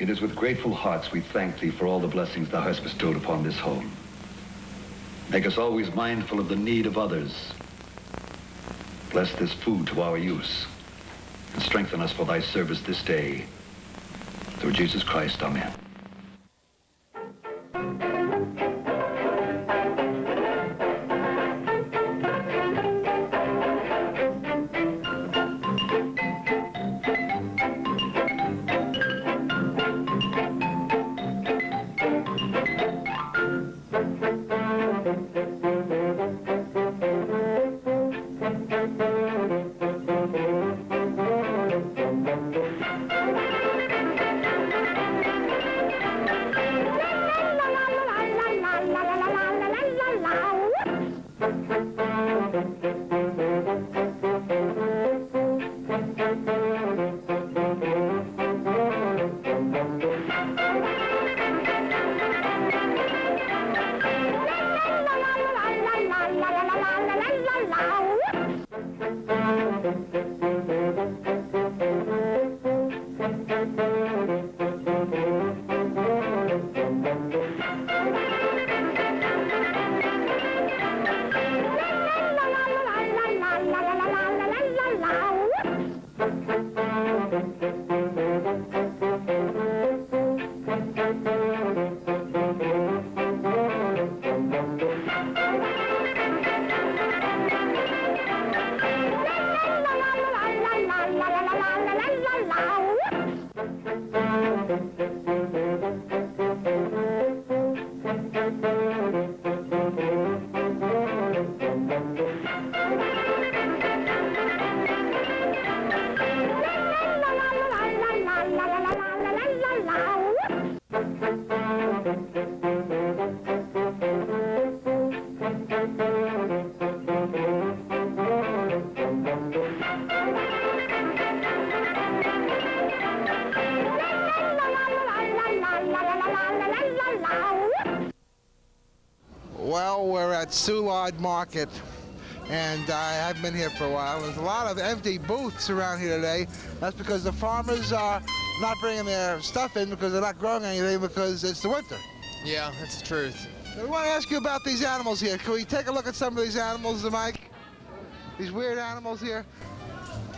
It is with grateful hearts we thank thee for all the blessings thou hast bestowed upon this home. Make us always mindful of the need of others. Bless this food to our use, and strengthen us for thy service this day. Through Jesus Christ, amen. Well, we're at Soulard Market, and I haven't been here for a while. There's a lot of empty booths around here today. That's because the farmers are not bringing their stuff in because they're not growing anything because it's the winter. Yeah, that's the truth. I want to ask you about these animals here. Can we take a look at some of these animals, Mike? These weird animals here.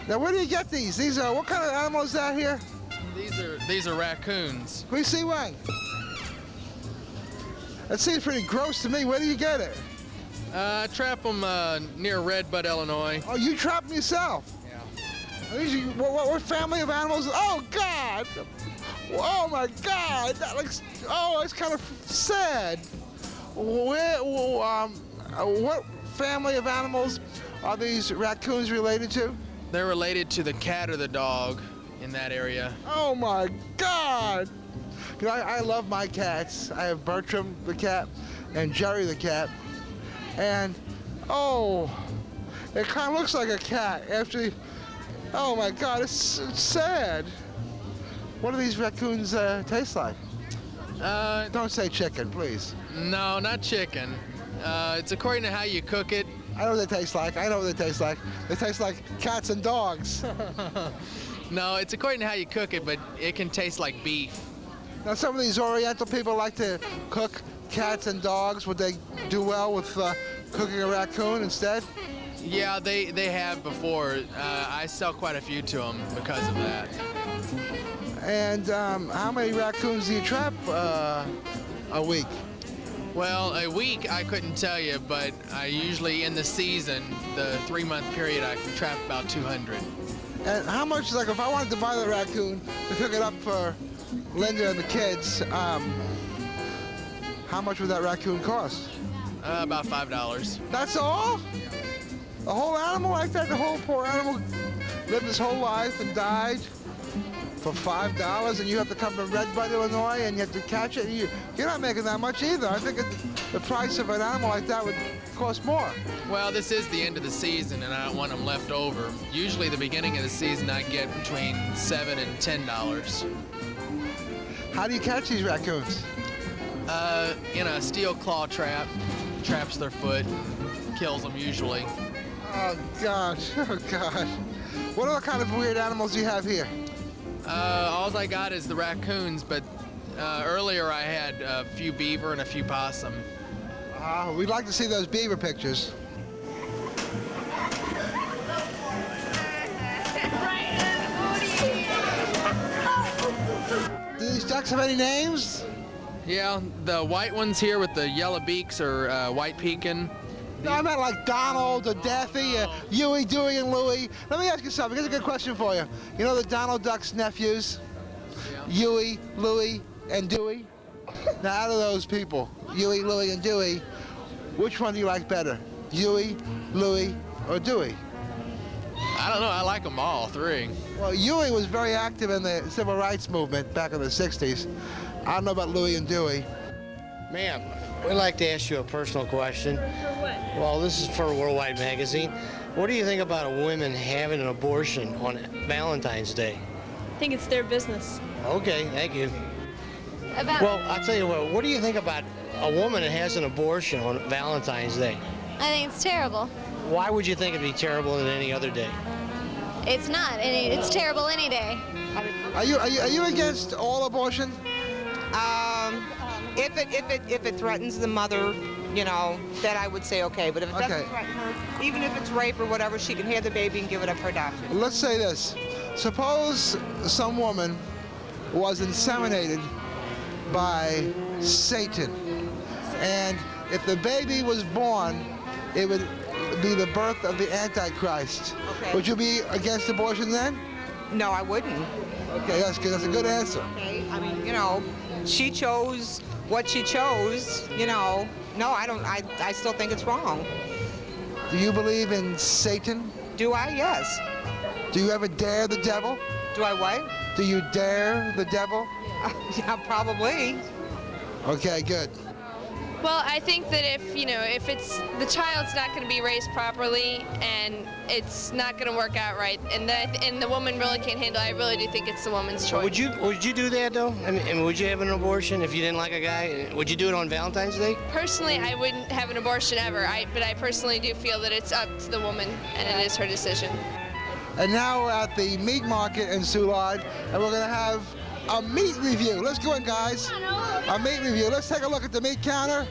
Now, where do you get these? These are, what kind of animals is that here? These are raccoons. Can we see one? That seems pretty gross to me. Where do you get it? I trap them near Redbud, Illinois. Oh, you trap them yourself? Yeah. Are these, what family of animals? Oh, God! Oh, my God! That looks, oh, it's kind of sad. What family of animals are these raccoons related to? They're related to the cat or the dog in that area. Oh, my God! You know, I love my cats. I have Bertram the cat and Jerry the cat. And, oh, it kind of looks like a cat after, oh my God, it's sad. What do these raccoons taste like? Don't say chicken, please. No, not chicken. It's according to how you cook it. I know what they taste like. I know what they taste like. They taste like cats and dogs. No, it's according to how you cook it, but it can taste like beef. Now, some of these Oriental people like to cook cats and dogs. Would they do well with cooking a raccoon instead? Yeah, they have before. I sell quite a few to them because of that. And how many raccoons do you trap a week? Well, a week I couldn't tell you, but I usually in the season, the 3-month period, I can trap about 200. And how much, like if I wanted to buy the raccoon to cook it up for Linda and the kids, how much would that raccoon cost? About $5. That's all? A whole animal like that? The whole poor animal lived his whole life and died for $5, and you have to come from Redbud, Illinois, and you have to catch it? You're not making that much either. I think the price of an animal like that would cost more. Well, this is the end of the season, and I don't want them left over. Usually the beginning of the season I get between $7 and $10. How do you catch these raccoons? In a steel claw trap, traps their foot, kills them usually. Oh gosh, oh gosh. What other kind of weird animals do you have here? All I got is the raccoons, but earlier I had a few beaver and a few possum. We'd like to see those beaver pictures. Do these ducks have any names? Yeah, the white ones here with the yellow beaks are white pekin. No, I meant like Donald or Daffy, Huey, Dewey, and Louie. Let me ask you something. Here's a good question for you. You know the Donald Duck's nephews? Yeah. Huey, Louie, and Dewey? Now, out of those people, Huey, Louie, and Dewey, which one do you like better? Huey, Louie, or Dewey? I don't know. I like them all three. Well, Huey was very active in the civil rights movement back in the 60s. I don't know about Louie and Dewey. Ma'am, we'd like to ask you a personal question. For what? Well, this is for Worldwide Magazine. What do you think about a woman having an abortion on Valentine's Day? I think it's their business. Okay, thank you. About, Well, I'll tell you what do you think about a woman that has an abortion on Valentine's Day? I think it's terrible. Why would you think it'd be terrible than any other day? It's not. It's terrible any day. Are you against all abortion? If it threatens the mother, you know, then I would say okay. But if it doesn't Okay. threaten her, even if it's rape or whatever, she can have the baby and give it up for adoption. Let's say this. Suppose some woman was inseminated by Satan, and if the baby was born, it would be the birth of the Antichrist. Okay. Would you be against abortion then? No, I wouldn't. Okay, that's good. That's a good answer. Okay. I mean, you know, she chose what she chose. You know, no, I don't. I still think it's wrong. Do you believe in Satan? Do I? Yes. Do you ever dare the devil? Do I what? Do you dare the devil? Yeah, probably. Okay, good. Well, I think that if it's the child's not going to be raised properly and it's not going to work out right, and the woman really can't handle it, I really do think it's the woman's choice. Would you do that though? I mean, would you have an abortion if you didn't like a guy? Would you do it on Valentine's Day? Personally, I wouldn't have an abortion ever. But I personally do feel that it's up to the woman and it is her decision. And now we're at the meat market in Soulard, and we're going to have a meat review. Let's go in, guys. A meat review. Let's take a look at the meat counter.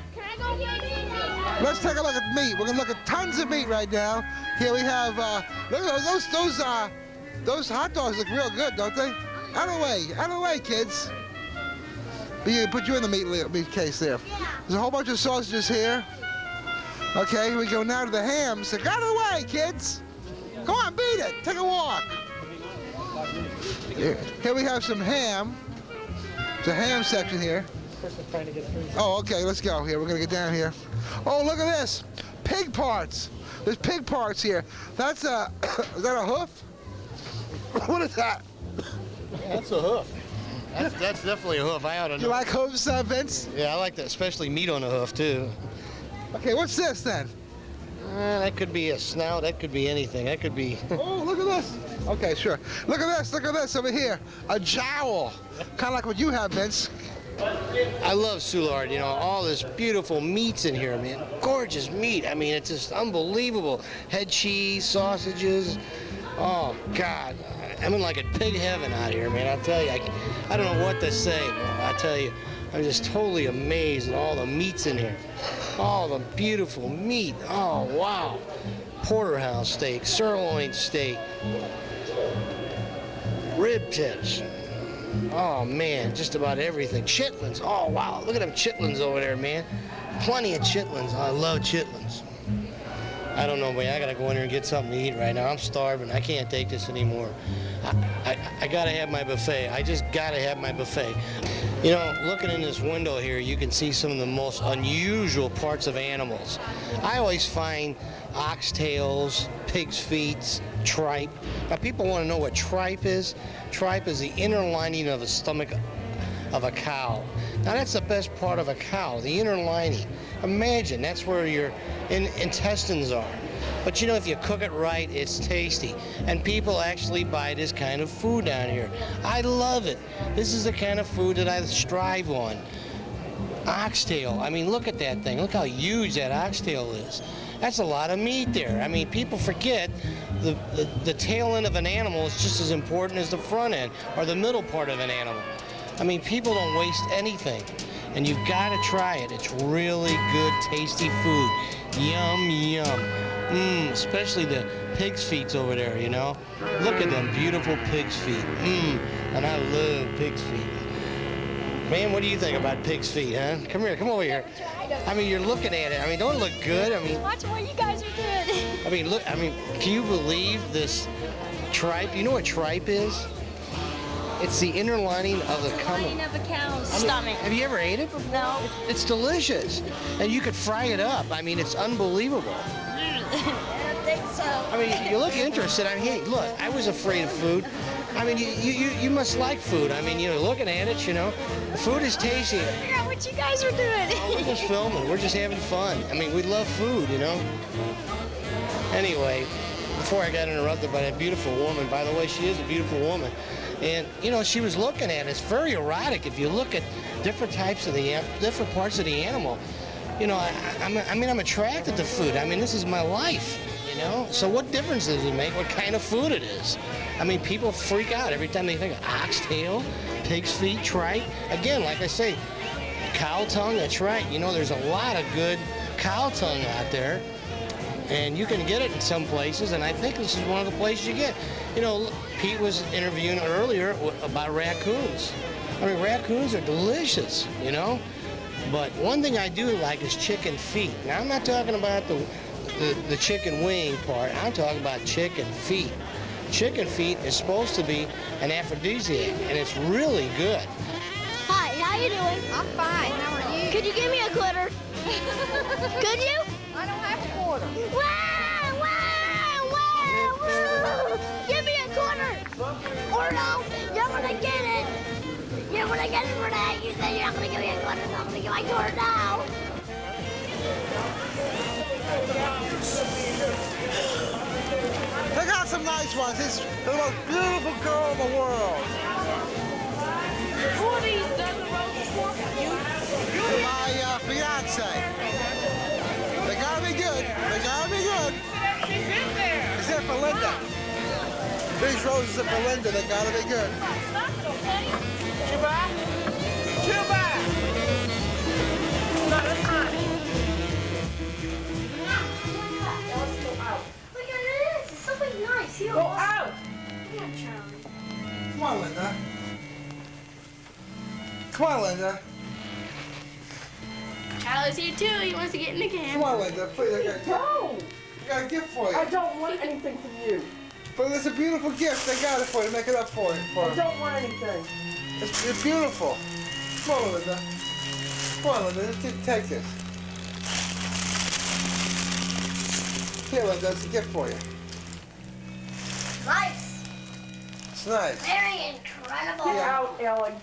Let's take a look at meat. We're going to look at tons of meat right now. Here we have, look at those hot dogs look real good, don't they? Out of the way, kids. Put you in the meat case there. There's a whole bunch of sausages here. Okay, we go now to the hams. So, out of the way, kids. Come on, beat it. Take a walk. Here we have some ham. It's a ham section here. Oh, okay, let's go here. We're going to get down here. Oh, look at this. Pig parts. There's pig parts here. That's a, is that a hoof? What is that? That's a hoof. That's definitely a hoof. I ought to know. You like hooves, Vince? Yeah, I like that, especially meat on a hoof too. Okay, what's this then? That could be a snout. That could be anything. That could be. Oh, look at this. Okay, sure. Look at this over here. A jowl. Kind of like what you have, Vince. I love Soulard. You know, all this beautiful meats in here, man. Gorgeous meat. I mean, it's just unbelievable. Head cheese, sausages. Oh God, I'm in like a pig heaven out here, man. I'll tell you. I don't know what to say. I tell you, I'm just totally amazed at all the meats in here. All the beautiful meat. Oh, wow. Porterhouse steak, sirloin steak, rib tips. Oh, man, just about everything. Chitlins. Oh, wow. Look at them chitlins over there, man. Plenty of chitlins. I love chitlins. I don't know, man. I got to go in here and get something to eat right now. I'm starving. I can't take this anymore. I got to have my buffet. I just got to have my buffet. You know, looking in this window here, you can see some of the most unusual parts of animals. I always find oxtails, pig's feet, tripe. Now, people want to know what tripe is. Tripe is the inner lining of the stomach of a cow. Now, that's the best part of a cow, the inner lining. Imagine, that's where your intestines are. But you know, if you cook it right, it's tasty. And people actually buy this kind of food down here. I love it. This is the kind of food that I strive on. Oxtail, I mean, look at that thing. Look how huge that oxtail is. That's a lot of meat there. I mean, people forget the tail end of an animal is just as important as the front end or the middle part of an animal. I mean, people don't waste anything, and you've got to try it. It's really good, tasty food. Yum, yum. Especially the pig's feet over there, you know? Look at them beautiful pig's feet. And I love pig's feet. Man, what do you think about pig's feet, huh? Come here, come over here. I mean, you're looking at it. I mean, don't it look good? I mean, Watch what you guys are doing. I mean, look, I mean, can you believe this tripe? You know what tripe is? It's the inner lining of the Lining of a cow's stomach. Have you ever ate it before? No. It's delicious. And you could fry it up. I mean, it's unbelievable. I don't think so. I mean, you look interested. I mean, hey, look, I was afraid of food. I mean, you must like food. I mean, you're looking at it, you know. The food is tasty. Figure out what you guys are doing. We're just filming. We're just having fun. I mean, we love food, you know. Anyway, before I got interrupted by that beautiful woman, by the way, she is a beautiful woman. And, you know, she was looking at it. It's very erotic if you look at different types of different parts of the animal. You know, I'm attracted to food. I mean, this is my life, you know. So what difference does it make what kind of food it is? I mean, people freak out every time they think of oxtail, pig's feet, tripe. Again, like I say, cow tongue, that's right. You know, there's a lot of good cow tongue out there. And you can get it in some places, and I think this is one of the places you get. You know, Pete was interviewing earlier about raccoons. I mean, raccoons are delicious, you know? But one thing I do like is chicken feet. Now, I'm not talking about the chicken wing part. I'm talking about chicken feet. Chicken feet is supposed to be an aphrodisiac, and it's really good. Hi, how you doing? I'm fine. How are you? Could you give me a quarter? Could you? I don't have a quarter. Wow, wow, wow, wow. Give me a quarter. Or no, you're gonna get it. You're gonna get it for that. You said you're not gonna give me a quarter, so I'm gonna give my quarter now. They got some nice ones. It's the most beautiful girl in the world. Who are these dozen roses for? You? My fiance. They gotta be good. They gotta be good. She's in there. Is it for Linda? These roses are for Linda. They gotta be good. Chuba. Chuba. No, that's fine. Look at this. It's something nice. Here. Go out. Come on, Charlie. Come on, Linda. Come on, Linda. Charlie's here too. He wants to get in the Come camera. on, Linda. Please, I Don't. got a gift for I you. don't want anything from you. But it's a beautiful gift. They got it for you. Make it up for you. I don't want anything. It's beautiful. Come on, Linda. Come on, Linda. Just take this. Here, Linda. It's a gift for you. Nice. It's nice. Very incredible. Get out, Ellen.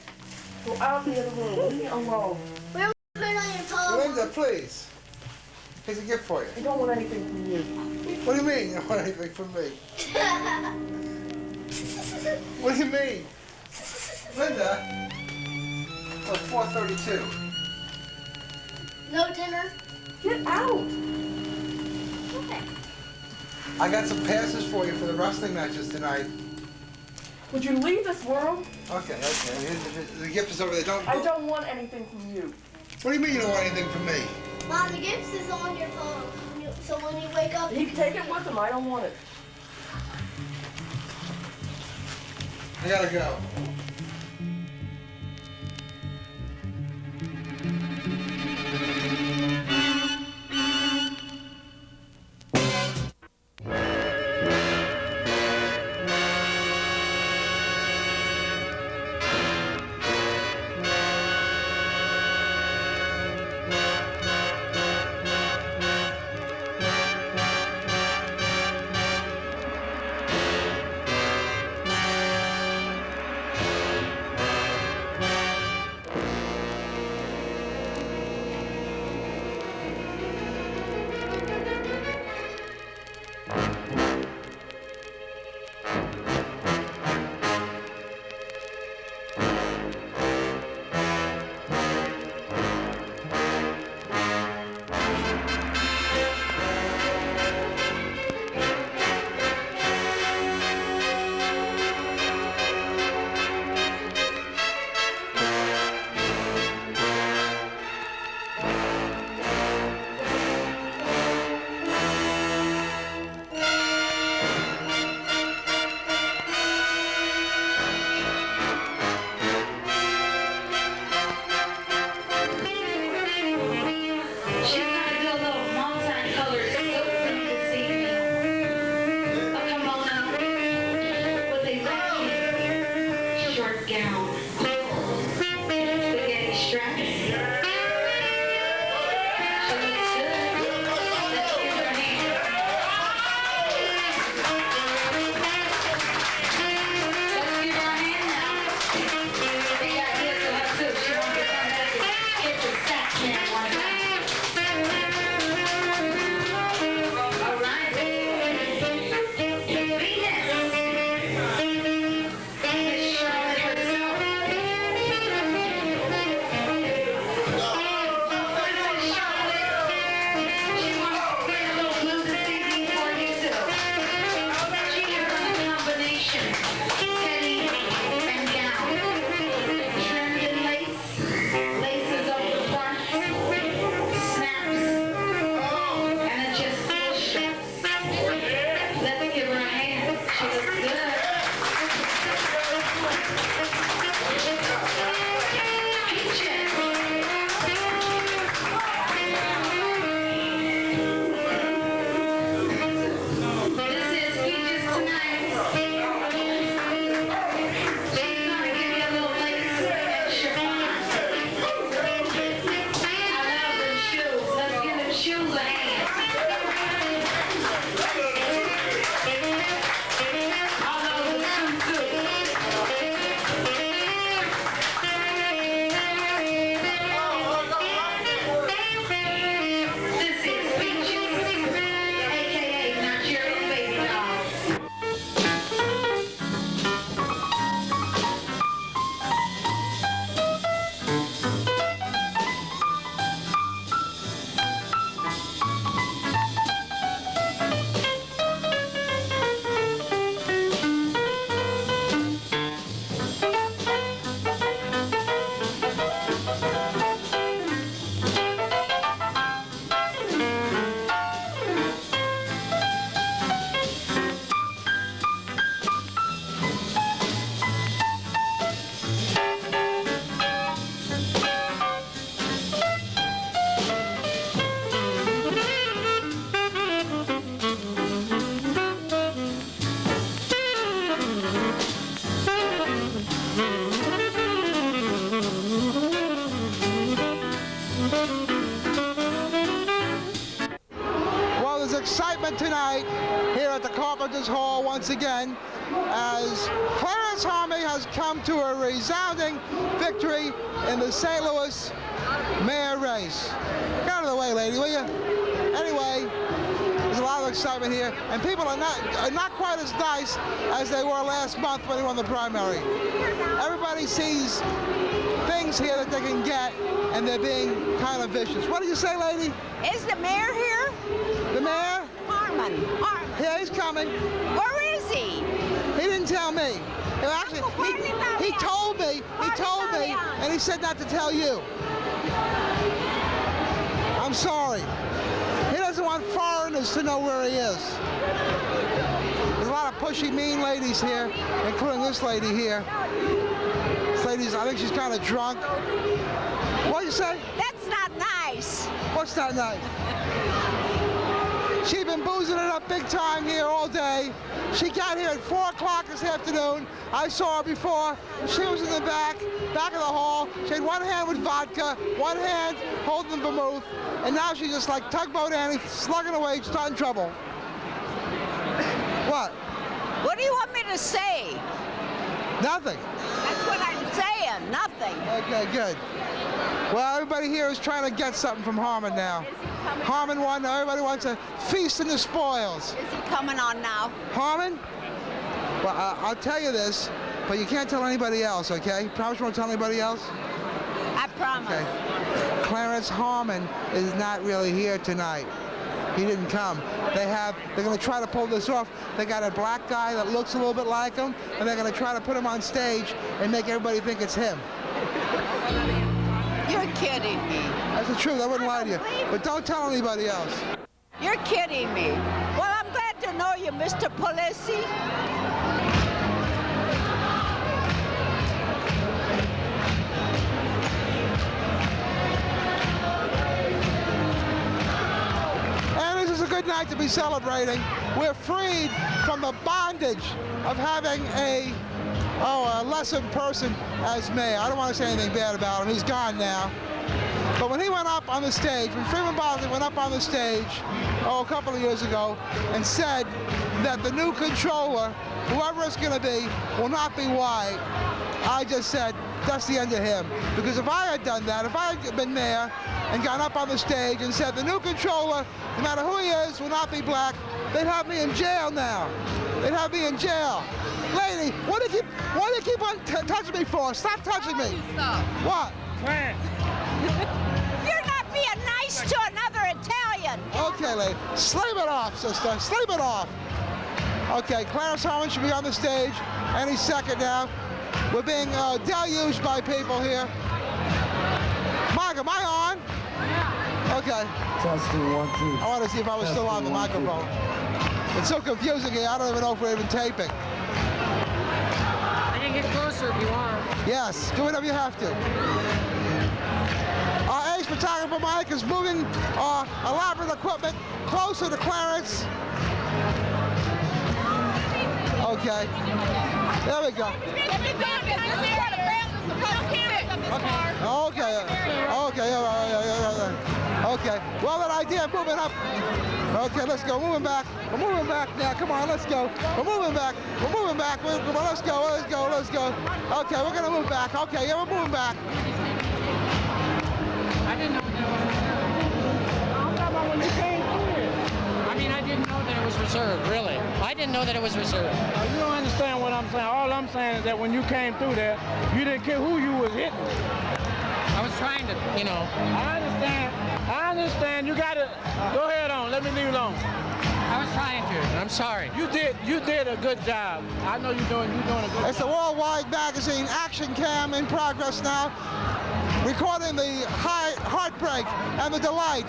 Go out the other room. Leave me alone. Where put it on your toe? Linda, please. Here's a gift for you. I don't want anything from you. What do you mean you don't want anything from me? What do you mean? Linda? Oh, 4:32. No dinner? Get out. Okay. I got some passes for you for the wrestling matches tonight. Would you leave this room? Okay. The gift is over there. I don't want anything from you. What do you mean you don't want anything from me? Mom, the gift is on your phone. So when you wake up, He can take it with him. I don't want it. I gotta go. at the Carpenters Hall once again as Clarence Harmon has come to a resounding victory in the St. Louis mayor race. Get out of the way, lady, will you? Anyway, there's a lot of excitement here, and people are not quite as nice as they were last month when they won the primary. Everybody sees things here that they can get, and they're being kind of vicious. What do you say, lady? Is the mayor here? The mayor? Harmon. Yeah, he's coming. Where is he? He didn't tell me. Actually, he told me, and he said not to tell you. I'm sorry. He doesn't want foreigners to know where he is. There's a lot of pushy, mean ladies here, including this lady here. This lady's, I think she's kind of drunk. What do you say? That's not nice. What's not nice? She's been boozing it up big time here all day. She got here at 4 o'clock this afternoon. I saw her before. She was in the back of the hall. She had one hand with vodka, one hand holding the vermouth, and now she's just like Tugboat Annie, slugging away, starting trouble. What? What do you want me to say? Nothing. That's what I'm saying, nothing. Okay, good. Well, everybody here is trying to get something from Harmon now. Harmon won, now everybody wants a feast in the spoils. Is he coming on now? Harmon? Well, I'll tell you this, but you can't tell anybody else, okay? Promise you won't tell anybody else? I promise. Okay. Clarence Harmon is not really here tonight. He didn't come. They're going to try to pull this off. They got a black guy that looks a little bit like him, and they're going to try to put him on stage and make everybody think it's him. You're kidding me. That's the truth. I wouldn't lie to you. But don't tell anybody else. You're kidding me. Well, I'm glad to know you, Mr. Parisi. And this is a good night to be celebrating. We're freed from the bondage of having a lesser person as mayor. I don't want to say anything bad about him. He's gone now. But when he went up on the stage, when Freeman Bosley went up on the stage, a couple of years ago, and said that the new controller, whoever it's going to be, will not be white, I just said, that's the end of him. Because if I had done that, if I had been mayor and gone up on the stage and said the new controller, no matter who he is, will not be black, they'd have me in jail now. They'd have me in jail. Lady, what do you keep on touching me for? Stop touching me. Stop. What? You're not being nice to another Italian. Okay, lady. Sleep it off, sister. Sleep it off. Okay, Clarence Harmon should be on the stage any second now. We're being deluged by people here. Mike, am I on? Okay. Testing 1, 2. I want to see if I was still on the microphone. It's so confusing here. I don't even know if we're even taping. I can get closer if you want. Yes, do whatever you have to. Our ace photographer Mike is moving elaborate equipment closer to Clarence. Okay, there we go. Okay, well, that idea of moving up. Okay, let's go, moving back. We're moving back now, come on, let's go. We're moving back, let's go. Okay, we're gonna move back. Okay, yeah, we're moving back. I didn't know that was when you came through here. I mean, I didn't know that it was reserved, really. I didn't know that it was reserved. You don't understand what I'm saying. All I'm saying is that when you came through there, you didn't care who you was hitting. I was trying to, you know. I understand. You got to go ahead on. Let me leave it alone. I was trying to. I'm sorry. You did a good job. I know you're doing a good job. It's the Worldwide Magazine Action Cam in progress now, recording the heartbreak and the delight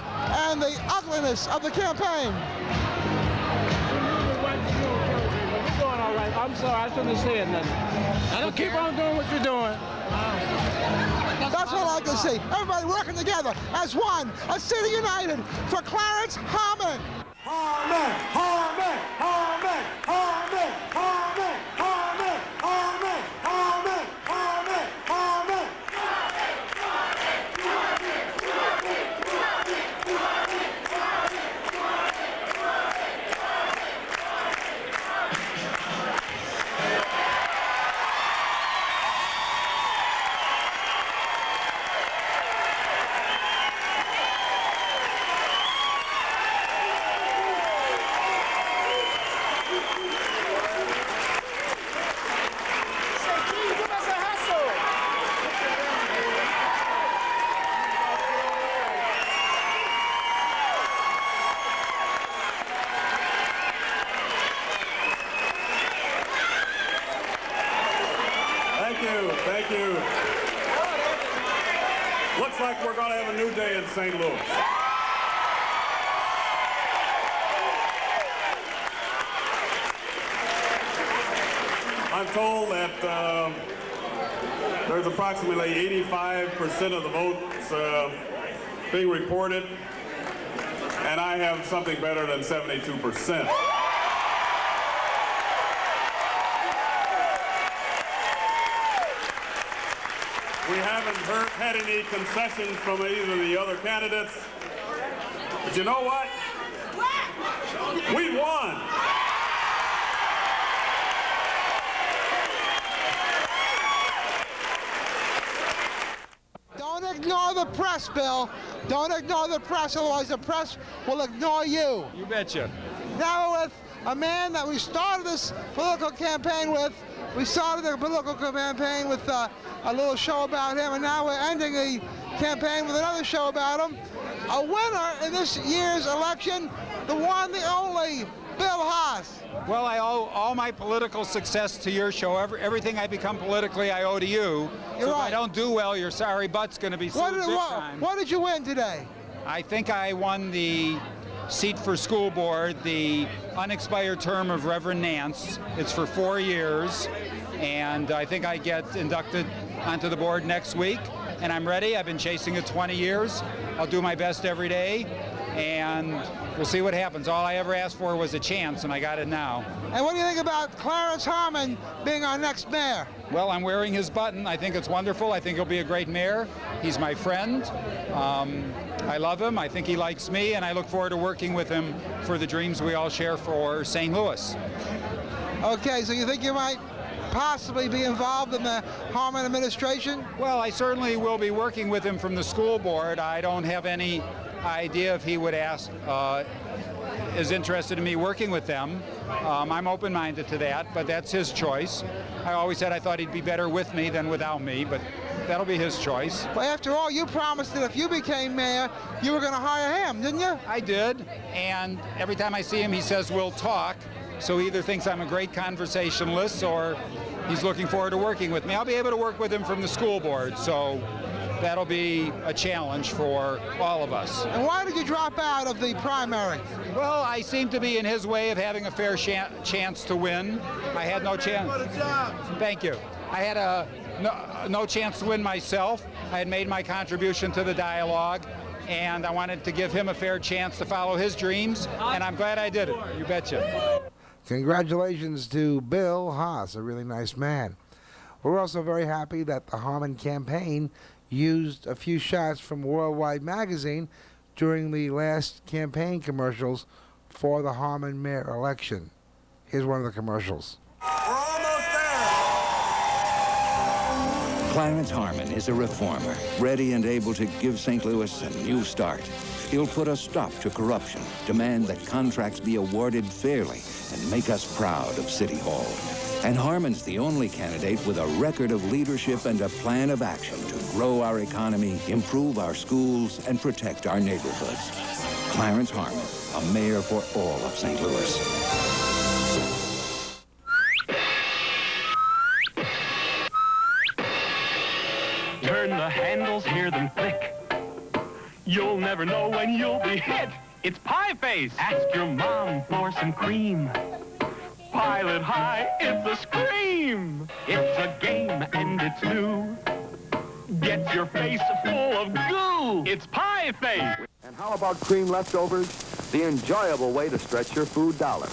and the ugliness of the campaign. You're doing all right. I'm sorry. I shouldn't have said nothing. I don't keep on doing what you're doing. That's what I like to see. Everybody working together as one, a city united for Clarence Harmon. Harmon, Harmon, Harmon, Harmon, Harmon, Harmon, Harmon, Harmon, Harmon, Harmon. Thank you. Looks like we're going to have a new day in St. Louis. I'm told that there's approximately 85% of the votes being reported, and I have something better than 72%. We haven't had any concessions from either of the other candidates, but you know what? We won! Don't ignore the press, Bill. Don't ignore the press, otherwise the press will ignore you. You betcha. Now we're with a man that we started this political campaign with. We started the political campaign with a little show about him, and now we're ending the campaign with another show about him. A winner in this year's election, the one, the only, Bill Haas. Well, I owe all my political success to your show. Everything I become politically, I owe to you. You're so right. If I don't do well, your sorry butt's going to be sued big time. What did you win today? I think I won the seat for school board, the unexpired term of Reverend Nance. It's for 4 years, and I think I get inducted onto the board next week, and I'm ready. I've been chasing it 20 years. I'll do my best every day, and we'll see what happens. All I ever asked for was a chance, and I got it now. And what do you think about Clarence Harmon being our next mayor? Well, I'm wearing his button. I think it's wonderful. I think he'll be a great mayor. He's my friend. I love him. I think he likes me, and I look forward to working with him for the dreams we all share for St. Louis. Okay, so you think you might possibly be involved in the Harmon administration? Well, I certainly will be working with him from the school board. I don't have any idea if he would is interested in me working with them. I'm open-minded to that, but that's his choice. I always said I thought he'd be better with me than without me, but that'll be his choice. Well, after all, you promised that if you became mayor, you were going to hire him, didn't you? I did, and every time I see him, he says, we'll talk. So he either thinks I'm a great conversationalist or he's looking forward to working with me. I'll be able to work with him from the school board, so that'll be a challenge for all of us. And why did you drop out of the primary? Well, I seem to be in his way of having a fair chance to win. I had no chance. Thank you. I had no chance to win myself. I had made my contribution to the dialogue, and I wanted to give him a fair chance to follow his dreams, and I'm glad I did it. You betcha. Congratulations to Bill Haas, a really nice man. We're also very happy that the Harmon campaign used a few shots from Worldwide Magazine during the last campaign commercials for the Harmon mayor election. Here's one of the commercials. Clarence Harmon is a reformer, ready and able to give St. Louis a new start. He'll put a stop to corruption, demand that contracts be awarded fairly, and make us proud of City Hall. And Harmon's the only candidate with a record of leadership and a plan of action to grow our economy, improve our schools, and protect our neighborhoods. Clarence Harmon, a mayor for all of St. Louis. Turn the handles, hear them click. You'll never know when you'll be hit. It's Pie Face. Ask your mom for some cream. Pile it high, it's a scream. It's a game and it's new. Gets your face full of goo. It's Pie Face. And how about cream leftovers? The enjoyable way to stretch your food dollar.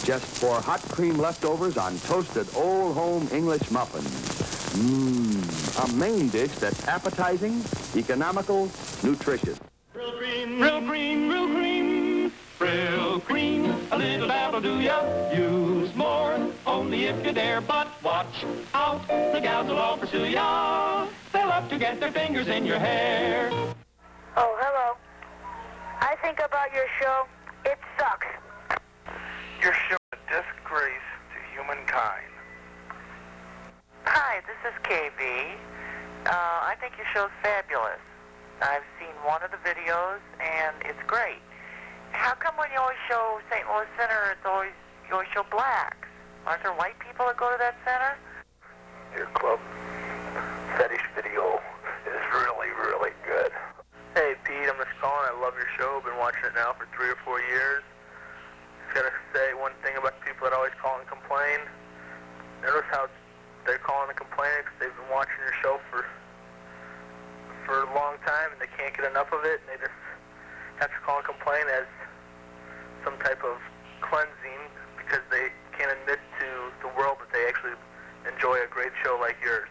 Just for hot cream leftovers on toasted Old Home English muffins. A main dish that's appetizing, economical, nutritious. Real cream, real cream, real cream. Real cream, a little dabble do ya. Use more, only if you dare. But watch out, the gals will all pursue ya. They'll love to get their fingers in your hair. Oh, hello. I think about your show, it sucks. Your show is a disgrace to humankind. Hi, this is KB. I think your show's fabulous. I've seen one of the videos, and it's great. How come when you always show St. Louis Center, you always show blacks? Aren't there white people that go to that center? Your club fetish video is really, really good. Hey, Pete, I'm just calling. I love your show. Been watching it now for 3 or 4 years. Just gotta say one thing about the people that always call and complain. Notice how they're calling and complaining because they've been watching your show for a long time and they can't get enough of it, and they just have to call and complain as some type of cleansing because they can't admit to the world that they actually enjoy a great show like yours.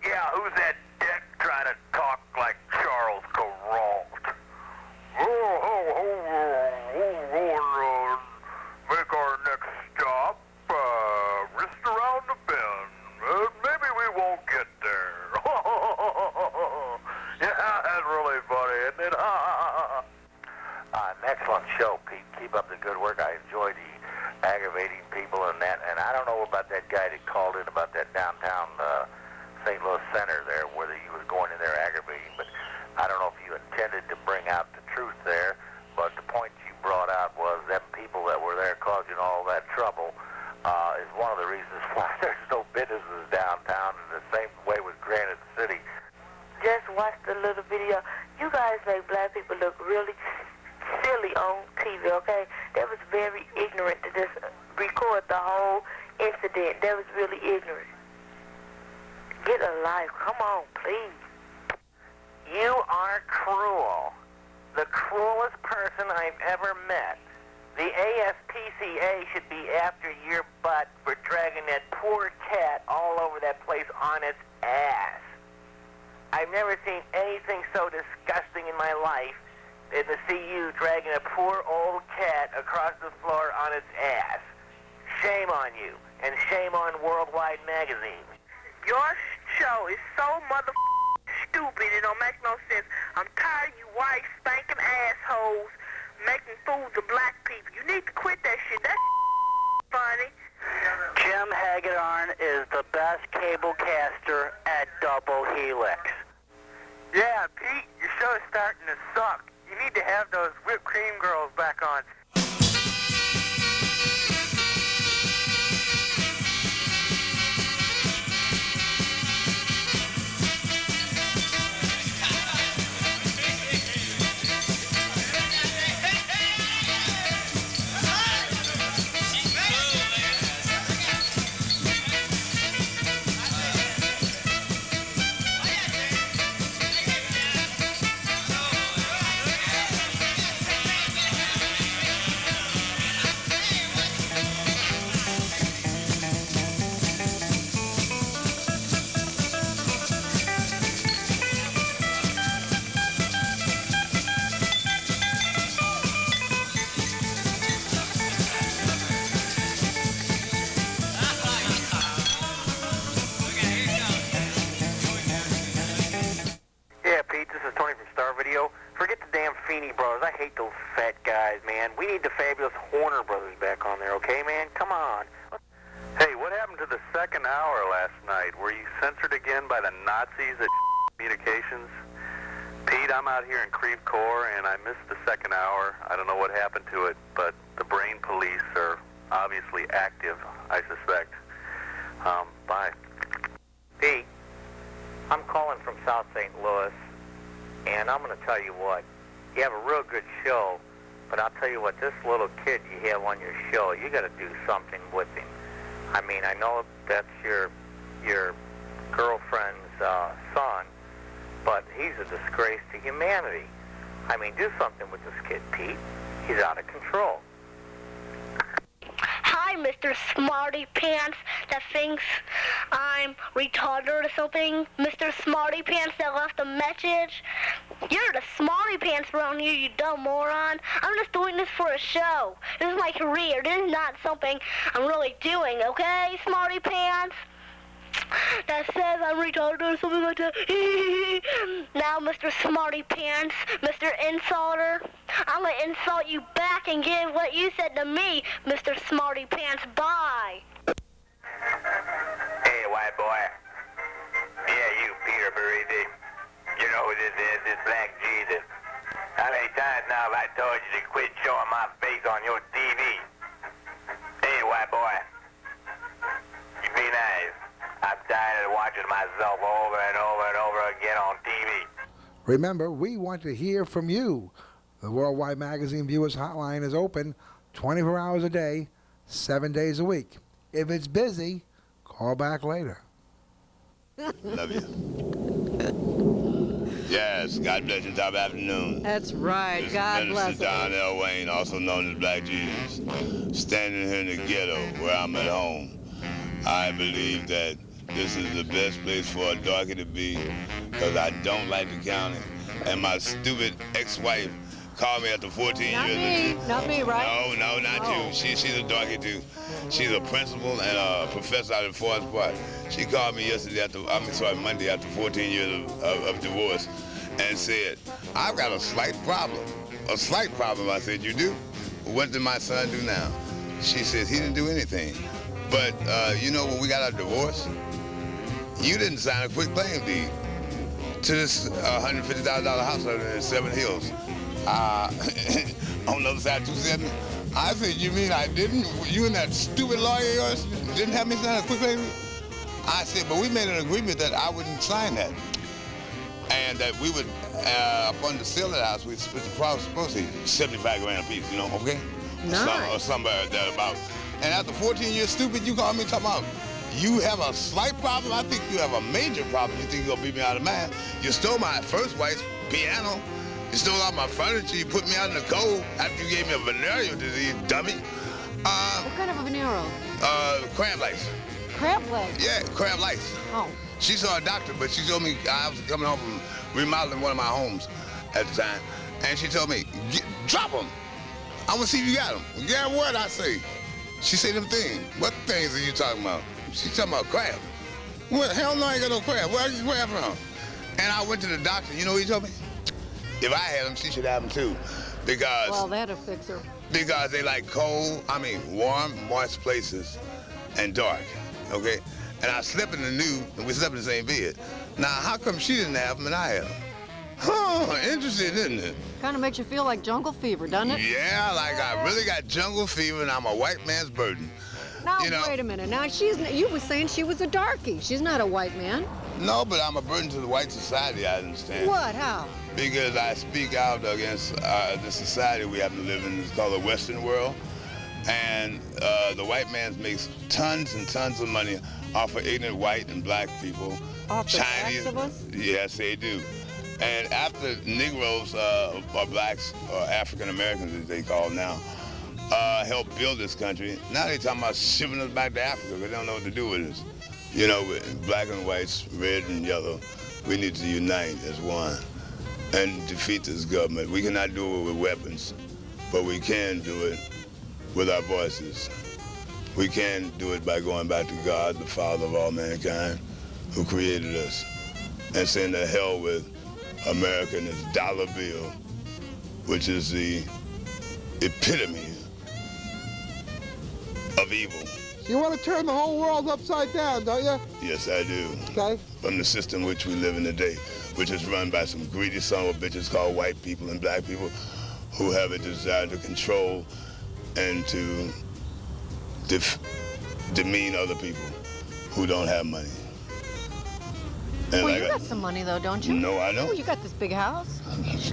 Yeah, who's that dick trying to talk like Charles Kuralt? Make our next stop just around the bend. Maybe we won't get there. Yeah, that's really funny, isn't it? An excellent show, Pete. Keep up the good work. I enjoy the aggravating people and that. And I don't know about that guy that called in about that downtown St. Louis Center there, whether he was going in there aggravating. But I don't know if you intended to bring out the truth there. But the point you brought out was them people that were there causing all that trouble is one of the reasons why there's no businesses downtown. And the same way with Granite City. Just watch the little video. You guys make black people look really silly on TV, okay? That was very ignorant to just record the whole incident. That was really ignorant. Get a life. Come on, please. You are cruel. The cruelest person I've ever met. The ASPCA should be after your butt for dragging that poor cat all over that place on its ass. I've never seen anything so disgusting in my life than to see you dragging a poor old cat across the floor on its ass. Shame on you, and shame on Worldwide Magazine. Your show is so stupid. It don't make no sense. I'm tired of you white spanking assholes making fools of black people. You need to quit that shit. That's funny. Jim Hagedorn is the best cable caster at Double Helix. Yeah, Pete, your show's starting to suck. You need to have those whipped cream girls back on. We need the fabulous Horner brothers back on there, okay, man? Come on. Hey, what happened to the second hour last night? Were you censored again by the Nazis at Communications? Pete, I'm out here in Creve Coeur, and I missed the second hour. I don't know what happened to it, but the brain police are obviously active, I suspect. Bye. Pete, I'm calling from South St. Louis, and I'm going to tell you what. You have a real good show, but I'll tell you what, this little kid you have on your show, you got to do something with him. I mean, I know that's your girlfriend's son, but he's a disgrace to humanity. I mean, do something with this kid, Pete. He's out of control. Hi, Mr. Smarty Pants that thinks I'm retarded or something. Mr. Smarty Pants that left a message. You're the Smarty Pants around here, you dumb moron. I'm just doing this for a show. This is my career. This is not something I'm really doing, okay, Smarty Pants? That says I'm retarded or something like that. Now, Mr. Smarty Pants, Mr. Insulter, I'm gonna insult you back and give what you said to me, Mr. Smarty Pants. Bye. Hey, white boy. Yeah, you, Peter Parisi. You know who this is? This Black Jesus. How many times now have I told you to quit showing my face on your TV? Hey, white boy. You be nice. I'm tired of watching myself over and over Remember, we want to hear from you. The Worldwide Magazine Viewers Hotline is open 24 hours a day, 7 days a week. If it's busy, call back later. Love you. Yes, God bless you. Top afternoon. That's right. This God is bless Minister Don L. Wayne, also known as Black Jesus, standing here in the ghetto where I'm at home. I believe that this is the best place for a darky to be because I don't like the county. And my stupid ex-wife called me after 14 years. Not me, right? No, not you. She's a darky too. She's a principal and a professor out at Forest Park. She called me Monday after 14 years of divorce and said, I've got a slight problem. A slight problem, I said, you do? What did my son do now? She says, he didn't do anything. But, you know, when we got our divorce, you didn't sign a quit claim deed to this $150,000 house out in Seven Hills. On the other side of 270. I said, you mean I didn't? You and that stupid lawyer of yours didn't have me sign a quit claim deed? I said, but we made an agreement that I wouldn't sign that. And that we would, upon the sale of the house, we'd split the proceeds, 75 grand a piece, you know, okay? Nice. Or somewhere thereabout. And after 14 years, stupid, you call me talking about, you have a slight problem? I think you have a major problem. You think you're gonna beat me out of mine. You stole my first wife's piano. You stole all my furniture. You put me out in the cold after you gave me a venereal disease, dummy. What kind of a venereal? Crab lice. Crab legs? Yeah, crab lice. Oh. She saw a doctor, but she told me, I was coming home from remodeling one of my homes at the time, and she told me, drop them. I'm gonna see if you got them. Yeah, what I say? She said them things. What things are you talking about? She's talking about crab. Well, hell no, I ain't got no crab. Where are you crab from? And I went to the doctor. You know what he told me? If I had them, she should have them too. Because... Well, that'll fix her. Because they like warm, moist places and dark, okay? And I slept in the nude, and we slept in the same bed. Now, how come she didn't have them and I had them? Huh, interesting, isn't it? Kind of makes you feel like jungle fever, doesn't it? Yeah, like I really got jungle fever and I'm a white man's burden. Now, you know, wait a minute. Now, you were saying she was a darky. She's not a white man. No, but I'm a burden to the white society, I understand. What? How? Because I speak out against the society we happen to live in. It's called the Western world. And the white man makes tons and tons of money off of ignorant white and black people. Off the backs of us? Yes, they do. And after Negroes, or blacks, or African Americans as they call now, helped build this country, now they're talking about shipping us back to Africa. They don't know what to do with us. You know, black and whites, red and yellow, we need to unite as one and defeat this government. We cannot do it with weapons, but we can do it with our voices. We can do it by going back to God, the Father of all mankind, who created us, and saying to hell with America and its dollar bill, which is the epitome of evil. You want to turn the whole world upside down, don't you? Yes, I do. Okay. From the system which we live in today, which is run by some greedy son of bitches called white people and black people who have a desire to control and to demean other people who don't have money. And Well, you got some money, though, don't you? No, I don't. Oh, you got this big house.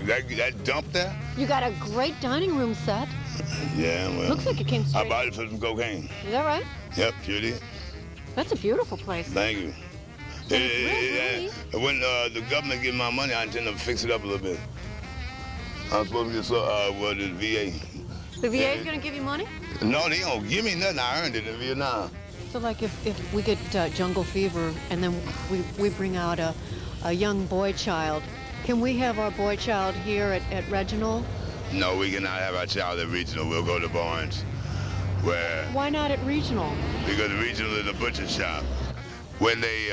That dump there? You got a great dining room set. Yeah, well. Looks like it came straight. I bought it for some cocaine. Is that right? Yep, sure did. That's a beautiful place. Thank you. When the government give my money, I intend to fix it up a little bit. I'm supposed to get the VA. The VA is going to give you money? No, they don't give me nothing. I earned it in Vietnam. So, like, if we get jungle fever and then we bring out a young boy child, can we have our boy child here at Reginald? No, we cannot have our child at Regional. We'll go to Barnes. Where? Why not at Regional? Because Regional is a butcher shop. When they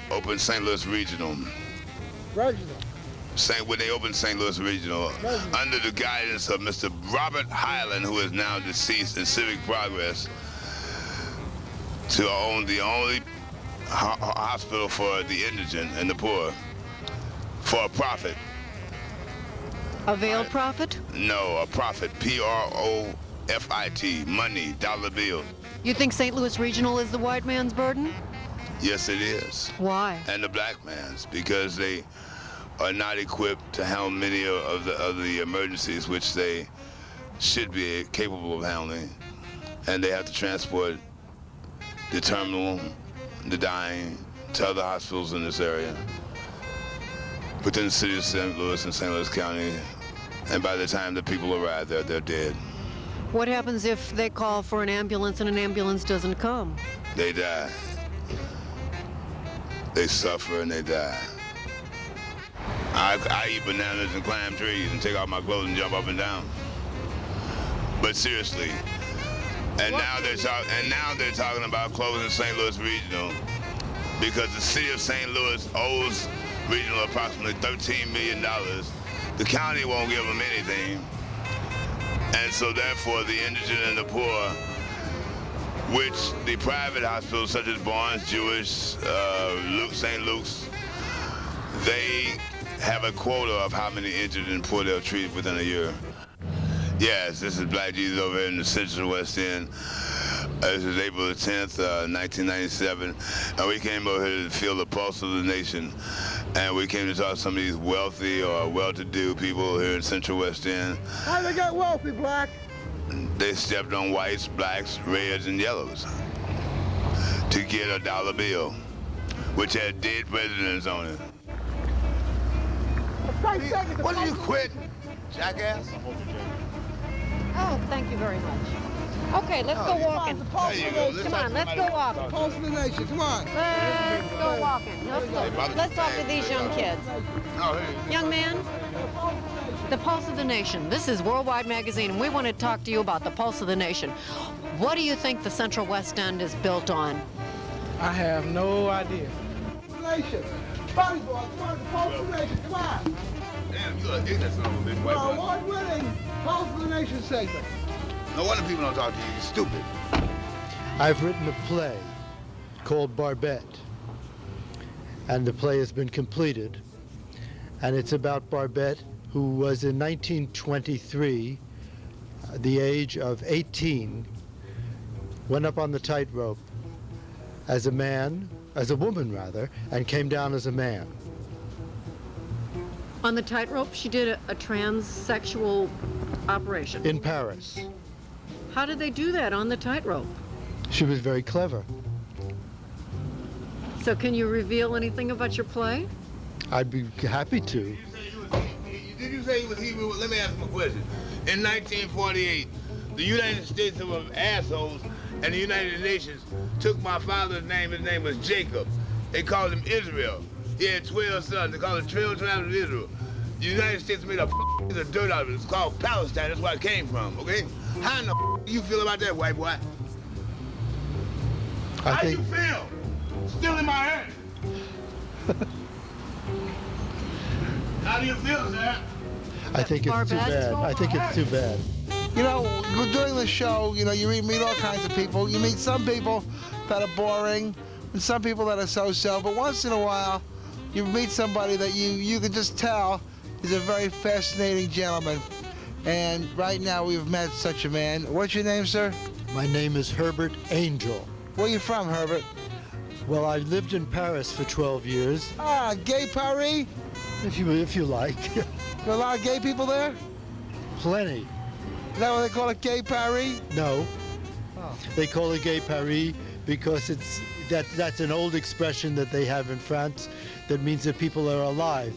opened St. Louis Regional. When they opened St. Louis Regional, under the guidance of Mr. Robert Highland, who is now deceased in Civic Progress, to own the only hospital for the indigent and the poor, for a profit. A veiled profit? No, a profit. P-R-O-F-I-T. Money, dollar bill. You think St. Louis Regional is the white man's burden? Yes, it is. Why? And the black man's, because they are not equipped to handle many of the emergencies which they should be capable of handling, and they have to transport the terminal, the dying, to other hospitals in this area within the city of St. Louis and St. Louis County, and by the time the people arrive there, they're dead. What happens if they call for an ambulance and an ambulance doesn't come? They die. They suffer and they die. I eat bananas and climb trees and take off my clothes and jump up and down. But seriously, and now they're talking about closing St. Louis Regional because the city of St. Louis owes Regional approximately $13 million. The county won't give them anything. And so therefore the indigent and the poor, which the private hospitals such as Barnes Jewish, St. Luke's, they have a quota of how many injured and poor they'll treat within a year. Yes, this is Black Jesus over here in the Central West End. This is April the 10th, 1997, and we came over here to feel the pulse of the nation. And we came to talk to some of these wealthy or well-to-do people here in Central West End. How they got wealthy, Black? They stepped on whites, blacks, reds, and yellows to get a dollar bill, which had dead presidents on it. What do you quit, jackass? Oh, thank you very much. Okay, let's go walking. There you go. Come on, let's go walking. Pulse of the nation, come on. Let's go walking. Let's talk to these young kids. Young man, the pulse of the nation. This is Worldwide Magazine, and we want to talk to you about the pulse of the nation. What do you think the Central West End is built on? I have no idea. Nation. Body boy, come on, the pulse of the nation, come on. Damn, you're an ignorant son of a bitch, white boy. Award-winning pulse of the nation segment. No wonder people don't talk to you. You're stupid. I've written a play called Barbette, and the play has been completed, and it's about Barbette, who was in 1923, the age of 18, went up on the tightrope as a woman rather, and came down as a man. On the tightrope, she did a transsexual operation. In Paris. How did they do that on the tightrope? She was very clever. So can you reveal anything about your play? I'd be happy to. Did you say he was Hebrew? Let me ask him a question. In 1948, the United States of assholes and the United Nations took my father's name. His name was Jacob. They called him Israel. He had 12 sons. They called it 12 tribes of Israel. The United States made a piece of dirt out of it. It's called Palestine. That's where it came from, okay? How in the do you feel about that, white boy? How do you feel? Still in my head. How do you feel, sir? I think it's too bad. I think it's too bad. You know, during the show, you know, you meet all kinds of people. You meet some people that are boring and some people that are so-so, but once in a while, you meet somebody that you can just tell is a very fascinating gentleman. And right now we've met such a man. What's your name, sir? My name is Herbert Angel. Where are you from, Herbert? Well, I lived in Paris for 12 years. Ah, gay Paris? If you like. There are a lot of gay people there? Plenty. Is that what they call it, gay Paris? No. Oh. They call it gay Paris because that's an old expression that they have in France that means that people are alive.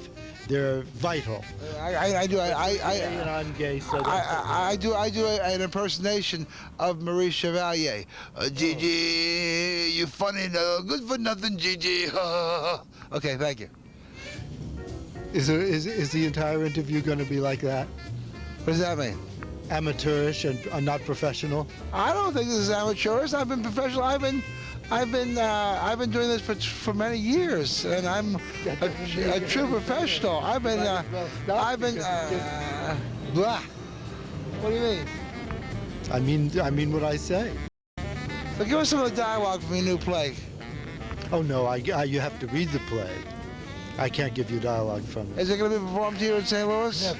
They're vital. I'm gay, so I do an impersonation of Marie Chevalier. Gigi, you funny, no good for nothing, Gigi. Okay, thank you. Is the entire interview going to be like that? What does that mean? Amateurish and not professional? I don't think this is amateurish. I've been professional. I've been doing this for many years, and I'm a true professional. Blah. What do you mean? I mean what I say. So give us some of the dialogue from your new play. Oh no, you have to read the play. I can't give you dialogue from it. Is it going to be performed here in St. Louis?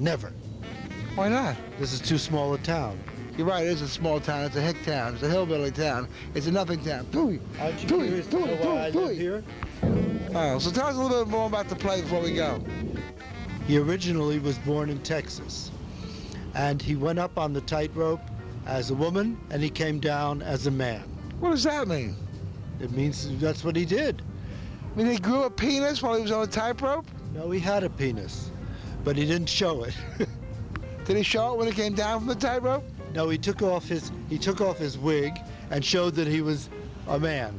Never. Why not? This is too small a town. You're right, it is a small town. It's a hick town. It's a hillbilly town. It's a nothing town. Aren't you curious to know why I live here? Oh, so tell us a little bit more about the play before we go. He originally was born in Texas, and he went up on the tightrope as a woman, and he came down as a man. What does that mean? It means that's what he did. I mean, he grew a penis while he was on a tightrope? No, he had a penis, but he didn't show it. Did he show it when he came down from the tightrope? No, he took off his wig and showed that he was a man.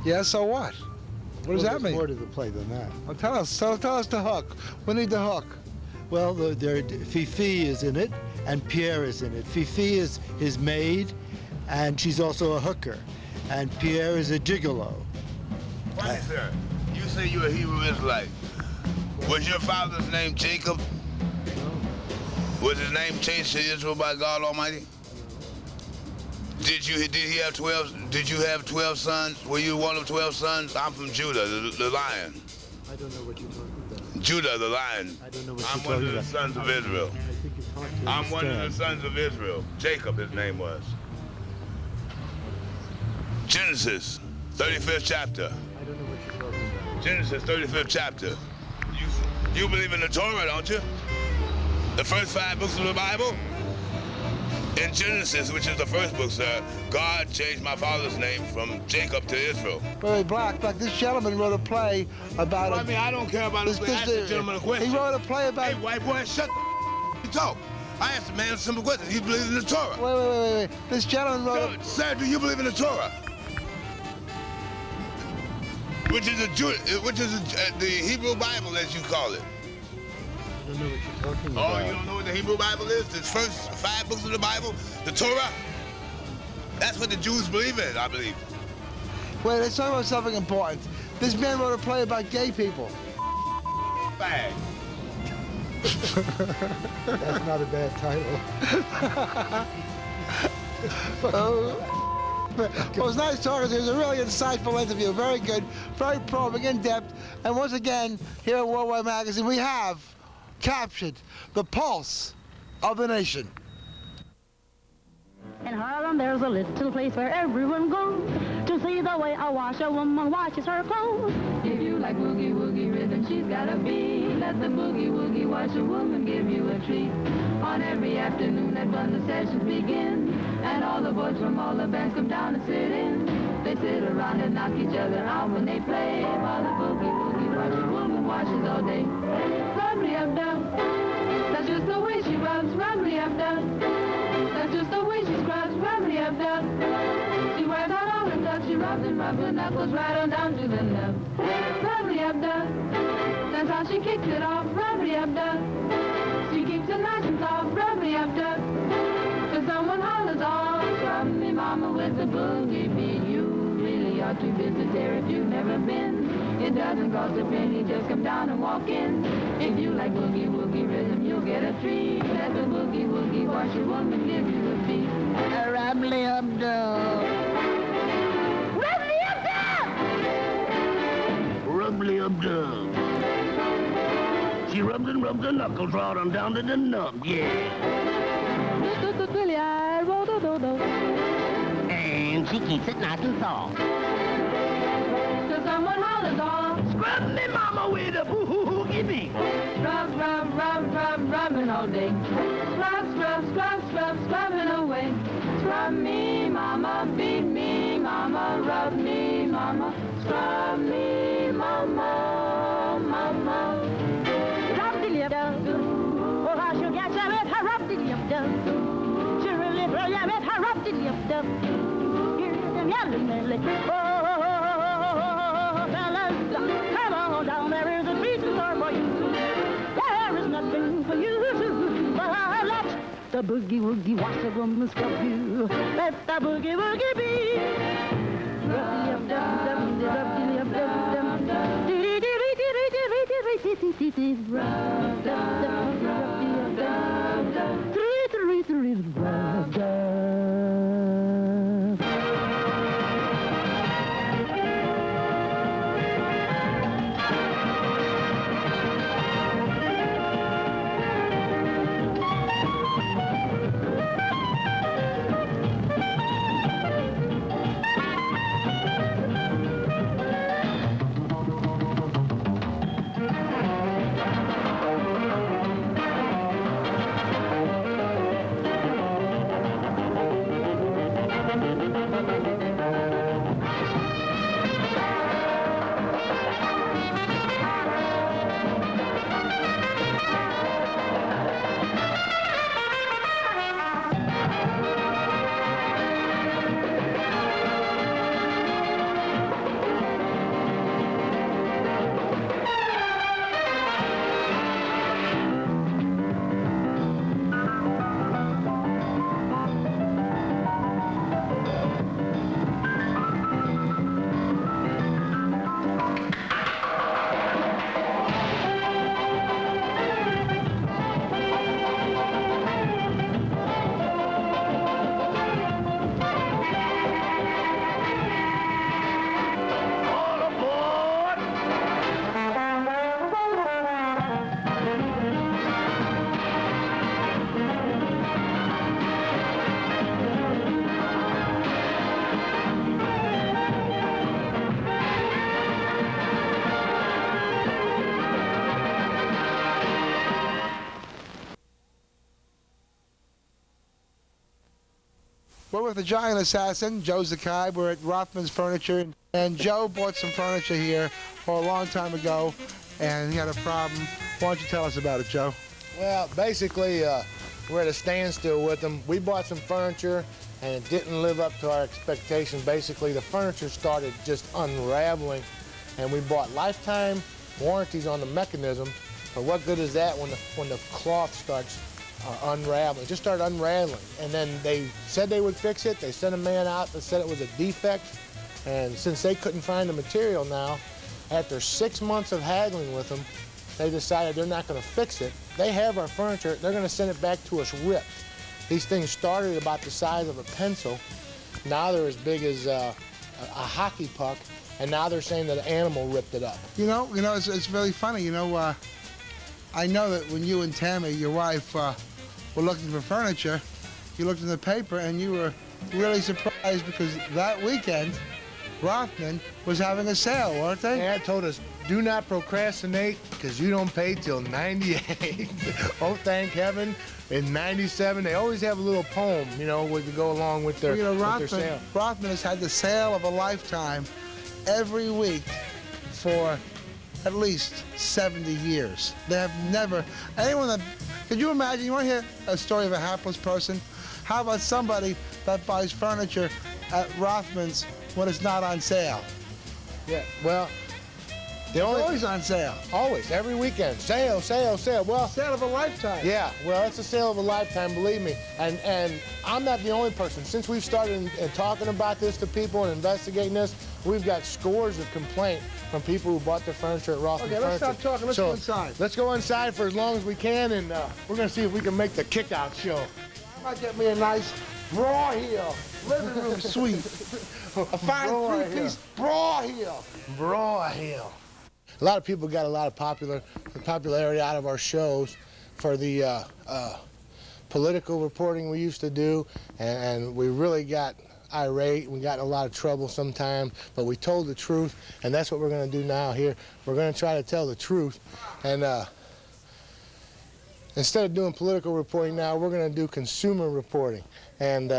Yeah, so what? What does that There's mean? more to the play than that. Well, tell us the hook. We need the hook. Well, Fifi is in it, and Pierre is in it. Fifi is his maid, and she's also a hooker, and Pierre is a gigolo. Why, sir? You say you're a Hebrew Israelite. Was your father's name Jacob? Was his name changed to Israel by God Almighty? Did you have 12 sons? Were you one of 12 sons? I'm from Judah, the lion. I don't know what you're talking about. Judah, the lion. I don't know what I'm you're one talking of the about. sons of Israel. I think it's hard to I'm one of the understand. sons of Israel. Jacob, his name was. Genesis, 35th chapter. I don't know what you're talking about. Genesis, 35th chapter. You believe in the Torah, don't you? The first 5 books of the Bible? In Genesis, which is the first book, sir, God changed my father's name from Jacob to Israel. Wait, Black, this gentleman wrote a play about Well, I mean, I don't care about this. Ask the gentleman a question. He wrote a play about... Hey, white boy, shut the talk. I asked the man a simple question. He believes in the Torah. Wait. This gentleman wrote... Sir, do you believe in the Torah? Which is the Hebrew Bible, as you call it. I don't know what you're talking Oh, about. you don't know what the Hebrew Bible is? The first 5 books of the Bible? The Torah? That's what the Jews believe in, I believe. Wait, let's talk about something important. This man wrote a play about gay people. Bag. That's not a bad title. Well, it was nice talking to you. It was a really insightful interview. Very good, very probing, in-depth. And once again, here at Worldwide Magazine, we have captured the pulse of the nation. In Harlem, there's a little place where everyone goes to see the way a washerwoman washes her clothes. If you like boogie woogie rhythm, she's gotta be. Let the boogie woogie washerwoman give you a treat. On every afternoon at 1 the sessions begin, and all the boys from all the bands come down and sit in. They sit around and knock each other out when they play, while the boogie woogie washerwoman washes all day. Rub-me up down, that's just the way she rubs. Rub-me up down, that's just the way she scrubs. Rub-me up down, she wears out all her stuff. She rubs and rubs her knuckles right on down to the left. Rub-me up down, that's how she kicks it off. Rub-me up down, she keeps it nice and soft. Rub-me up down, till someone hollers off. Rub me mama with the boogie beat. You really ought to visit there if you've never been. It doesn't cost a penny, just come down and walk in. If you like boogie woogie rhythm, you'll get a treat. Let the boogie woogie washerwoman give you a beat. Rub me up down. Rub me up down. Rub me up down. She rubs and rubs her knuckles right on down to the nub, yeah. And she keeps it nice and soft. Till someone hollers off. Scrub me mama with a boogie beat. Scrub, rub, rub, rub, rubbing all day. Scrub, scrub, scrub, scrub, scrubbing away. Scrub me, mama, beat me, mama, rub me, mama, scrub me, mama, mama. Rub-de-lip-dub. Oh, how she'll get you with her rub-de-lip-dub. She'll really throw you with her rub-de-lip-dub. Here's them yelling medley. Oh, fellas, come on down. There is a treat in store for you. There is nothing for you but let the boogie-woogie washerwoman scrub you. Let the boogie-woogie be. Rub-de-lip-dub, rub-de-lip-dub, with the Giant Assassin, Joe Zakibe. We're at Rothman's Furniture, and Joe bought some furniture here a long time ago, and he had a problem. Why don't you tell us about it, Joe? Well, basically, we're at a standstill with them. We bought some furniture, and it didn't live up to our expectations. Basically, the furniture started just unraveling, and we bought lifetime warranties on the mechanism. But what good is that when the cloth starts unraveling? It just started unraveling, and then they said they would fix it. They sent a man out that said it was a defect, and since they couldn't find the material now, after 6 months of haggling with them, they decided they're not going to fix it. They have our furniture. They're going to send it back to us ripped. These things started about the size of a pencil. Now they're as big as a hockey puck, and now they're saying that an animal ripped it up. You know, it's really funny. You know, I know that when you and Tammy, your wife, were looking for furniture, you looked in the paper and you were really surprised because that weekend, Rothman was having a sale, weren't they? Yeah, told us, do not procrastinate because you don't pay till 98. Oh, thank heaven. In 97, they always have a little poem, you know, to go along with their, with their sale. Rothman has had the sale of a lifetime every week for at least 70 years. They have never, anyone that, could you imagine, you want to hear a story of a hapless person? How about somebody that buys furniture at Rothman's when it's not on sale? Yeah, well, they're always on sale. Always, every weekend. Sale, sale, sale. Well, sale of a lifetime. Yeah, well, it's a sale of a lifetime, believe me. And I'm not the only person. Since we've started talking about this to people and investigating this, we've got scores of complaints from people who bought their furniture at Rothman Furniture. Okay, let's stop talking. Let's go inside. Let's go inside for as long as we can, and we're going to see if we can make the kick-out show. I might get me a nice bra heel, living room suite. A fine three-piece bra heel. Bra heel. A lot of people got a lot of popularity out of our shows for the political reporting we used to do, and we really got irate. We got in a lot of trouble sometimes, but we told the truth, and that's what we're going to do now here. We're going to try to tell the truth, and instead of doing political reporting now, we're going to do consumer reporting, and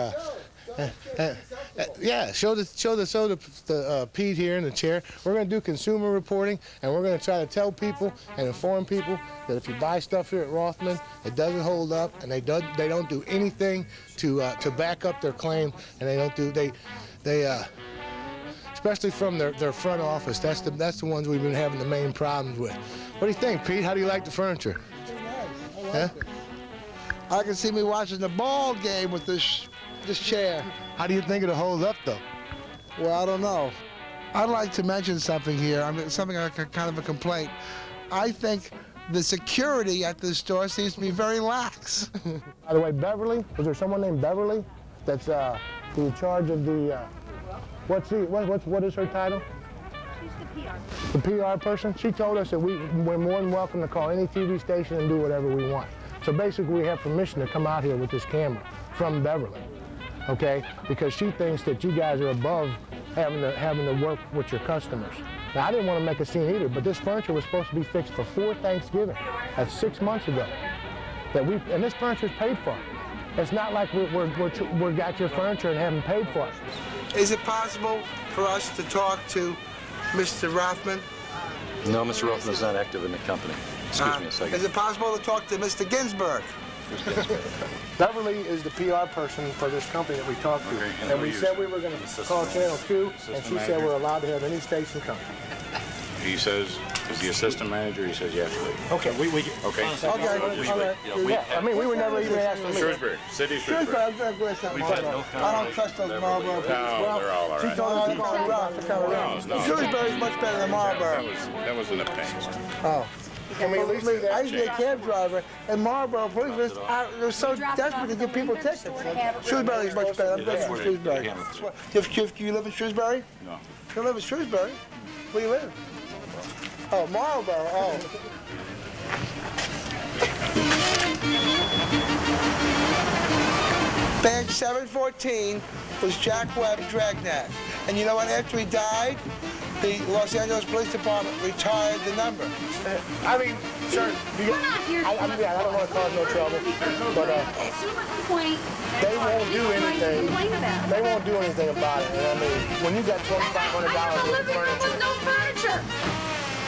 yeah, show the Pete here in the chair. We're going to do consumer reporting, and we're going to try to tell people and inform people that if you buy stuff here at Rothman, it doesn't hold up, and they don't do anything to back up their claim, and they especially from their front office. That's the ones we've been having the main problems with. What do you think, Pete? How do you like the furniture? Nice. I like it. I can see me watching the ball game with this chair. How do you think it'll hold up, though? Well, I don't know. I'd like to mention something here. I mean, something like a kind of a complaint. I think the security at this store seems to be very lax. By the way, Beverly, is there someone named Beverly that's in charge of the, what is her title? She's the PR. The PR person? She told us that we're more than welcome to call any TV station and do whatever we want. So basically, we have permission to come out here with this camera from Beverly, okay? Because she thinks that you guys are above having to work with your customers. Now, I didn't want to make a scene either, but this furniture was supposed to be fixed before Thanksgiving. That's 6 months ago. And this furniture is paid for. It's not like we got your furniture and haven't paid for it. Is it possible for us to talk to Mr. Rothman? No, Mr. Rothman is not active in the company. Excuse me a second. Is it possible to talk to Mr. Ginsburg? Beverly is the PR person for this company that we talked to. Okay, and we said we were going to call Channel 2, and she said we're allowed to have any station come. He says, is the assistant manager? He says yes. Okay, okay. All right. Yeah, I mean, we were never even asked to meet. Shrewsbury, City of Shrewsbury. I'm going to go with that Marlboro. I don't trust those Marlboro people. No, they're all right. She told us to call Roth to come around. Shrewsbury's much better than Marlboro. That was in the past. Oh. I mean, I used to be a cab driver, and Marlboro police was so desperate to give people tickets. Shrewsbury's much better. I'm going to Shrewsbury. Do you live in Shrewsbury? No. You live in Shrewsbury? Where do you live? Oh, Marlboro. Oh. Bench 714 was Jack Webb Dragnet. And you know what? After he died, the Los Angeles Police Department retired the number. I mean, sir, I don't want to cause no trouble, but they won't do anything. They won't do anything about it. And I mean, when you got $2,500 worth of furniture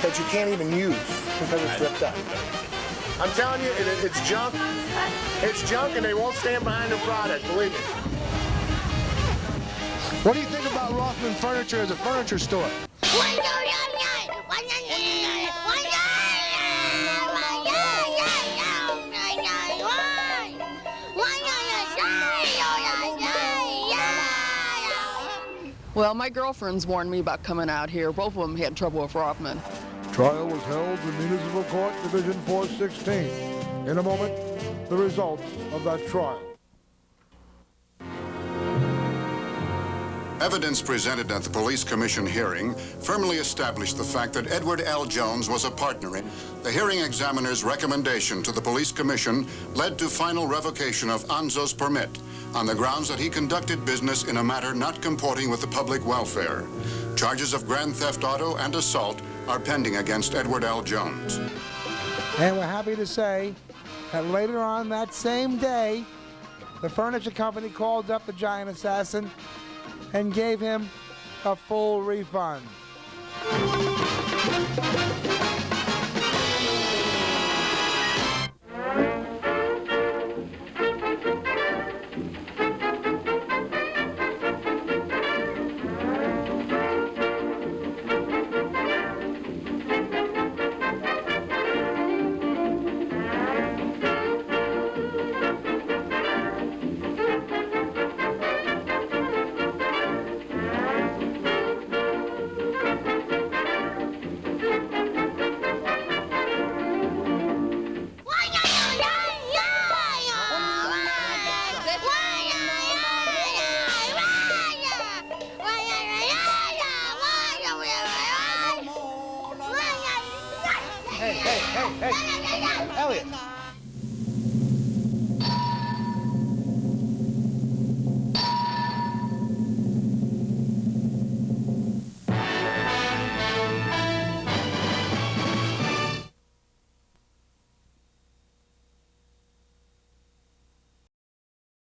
that you can't even use because it's ripped up. I'm telling you, it's junk. It's junk, and they won't stand behind their product, believe me. What do you think about Rothman Furniture as a furniture store? Well, my girlfriends warned me about coming out here. Both of them had trouble with Rothman. Trial was held in Municipal Court Division 416. In a moment, the results of that trial. Evidence presented at the police commission hearing firmly established the fact that Edward L. Jones was a partner in. The hearing examiner's recommendation to the police commission led to final revocation of Anzo's permit on the grounds that he conducted business in a manner not comporting with the public welfare. Charges of grand theft auto and assault are pending against Edward L. Jones. And we're happy to say that later on that same day, the furniture company called up the Giant Assassin and gave him a full refund. Elliot,